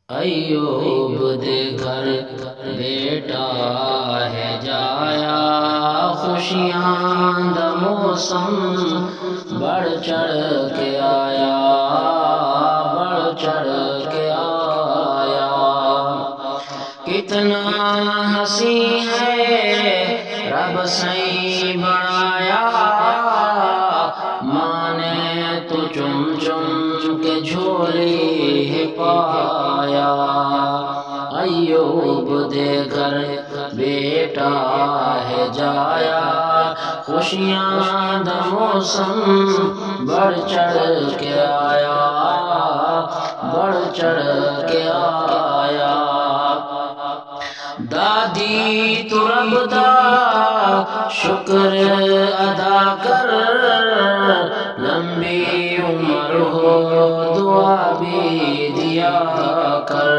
ایوب دے گھر بیٹا ہے جایا، خوشیاں دا موسم بڑھ چڑھ کے آیا، بڑھ چڑھ کے آیا۔ کتنا ہنسی ہے رب سائیں بنایا، ماں نے تو چم چم کے جھولی ہے پایا۔ ایوب دے گھر بیٹا ہے جایا، خوشیاں دا موسم بڑھ چڑھ کے آیا، بڑھ چڑھ کے آیا۔ دادی تو رب دا شکر ادا کر، لمبی عمر ہو دعا بھی دیا کر۔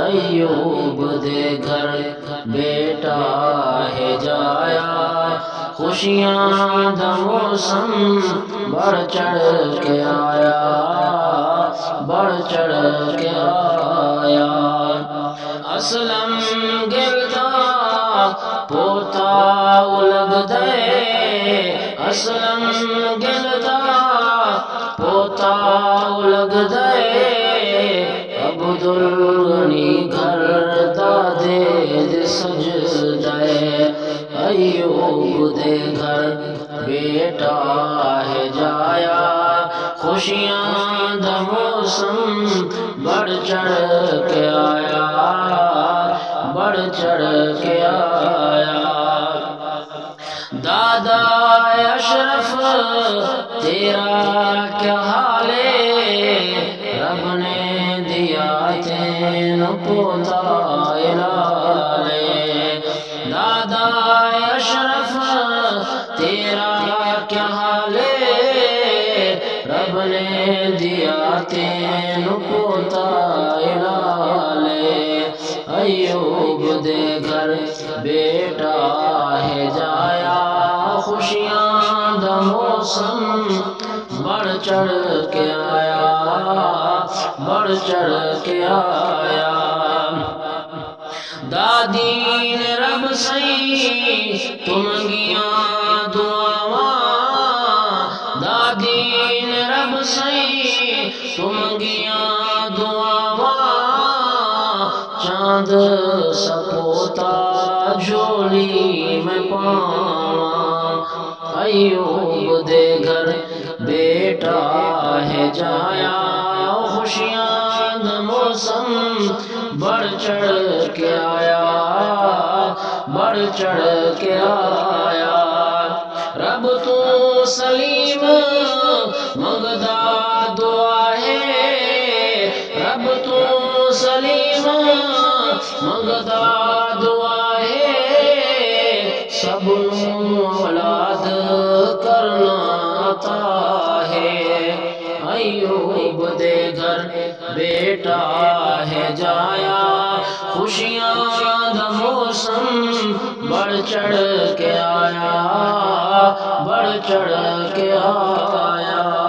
ایوب دے گھر بیٹا ہے جایا، خوشیاں دا موسم بڑھ چڑھ کے آیا، بڑھ چڑھ کے آیا۔ اسلم گلدا پوتا الگ دے، اسلم گلدا پوتا الگ دے، عبدالغنی گھر دادے دے سجدے۔ ایوب دے گھر بیٹا ہے جایا، خوشیاں دا موسم بڑھ چڑھ کے آیا، بڑھ چڑھ کے آیا۔ دادا اشرف تیرا کیا حال ہے، رب نے دیا تینو پوتا الالے۔ دادا اشرف تیرا کیا حال ہے، رب نے دیا تینو پوتا الالے۔ ایوب دے گھر بیٹا ہے جایا، خوشیاں دا موسم بڑھ چڑھ کے آیا، بڑھ چڑھ کے آیا۔ دادی نے رب سائیں تو منگیاں دعاواں، دادی نے رب سائیں تو منگیاں دعاواں، چاند سا پوتا جھولی میں پاواں۔ ایوب دے گھر بیٹا ہے جایا، خوشیاں دا موسم بڑھ چڑھ کے آیا، بڑھ چڑھ کے آیا۔ رب تو سلیم منگدا دعا ہے، رب تو سلیم منگدا دعا ہے، سب نوں اولاد کرنا عطا ہے۔ ایوب دے گھر بیٹا ہے جایا، خوشیاں دا موسم بڑھ چڑھ کے آیا، بڑھ چڑھ کے آیا۔